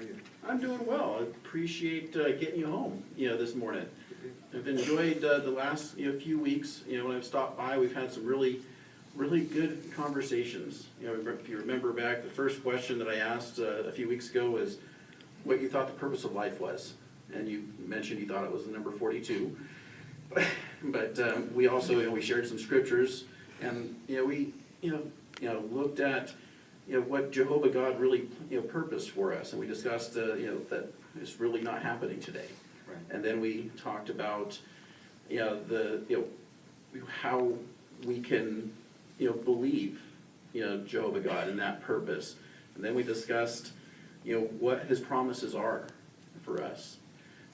you? I'm doing well. I appreciate getting you home, this morning. I've enjoyed the last few weeks. When I've stopped by, we've had some really good conversations. If you remember back, the first question that I asked a few weeks ago was what you thought the purpose of life was, and you mentioned you thought it was the number 42. But we also we shared some scriptures, and we looked at what Jehovah God really purposed for us, and we discussed that it's really not happening today. Right. And then we talked about how we can believe Jehovah God and that purpose, and then we discussed what His promises are for us.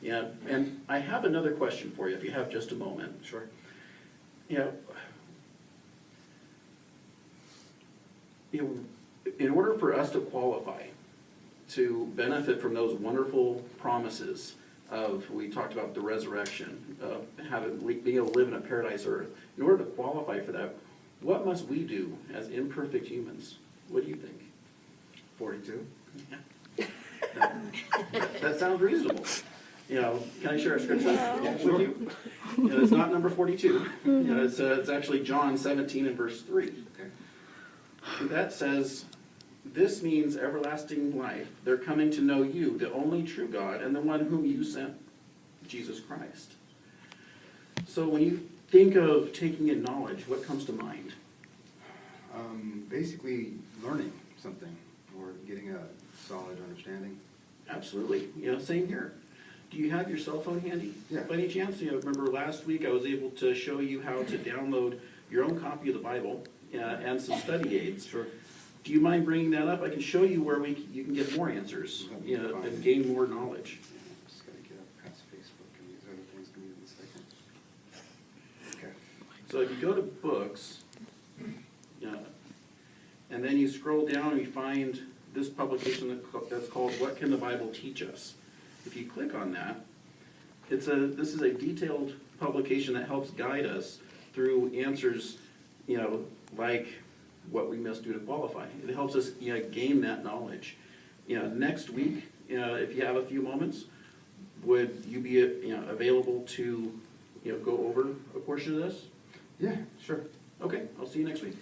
Yeah, and I have another question for you, if you have just a moment. Sure. In order for us to qualify to benefit from those wonderful promises of, we talked about the resurrection, being able to live in a paradise earth, in order to qualify for that, what must we do as imperfect humans? What do you think? 42? That sounds reasonable. Can I share a scripture with you? It's not number 42. It's actually John 17 and verse 3. Okay. That says, "This means everlasting life. They're coming to know you, the only true God, and the one whom you sent, Jesus Christ." So when you think of taking in knowledge, what comes to mind? Basically learning something or getting a solid understanding. Absolutely. Same here. Do you have your cell phone handy? Yeah. By any chance? Remember last week I was able to show you how to download your own copy of the Bible and some study aids. Sure. Do you mind bringing that up? I can show you where you can get more answers, and gain more knowledge. I'm just going to get up past Facebook and these other things. Give me a second. Okay. So if you go to books, and then you scroll down and you find this publication that's called "What Can the Bible Teach Us?" If you click on that, this is a detailed publication that helps guide us through answers, like what we must do to qualify. It helps us gain that knowledge. Next week, if you have a few moments, would you be available to go over a portion of this? Yeah, sure. Okay, I'll see you next week.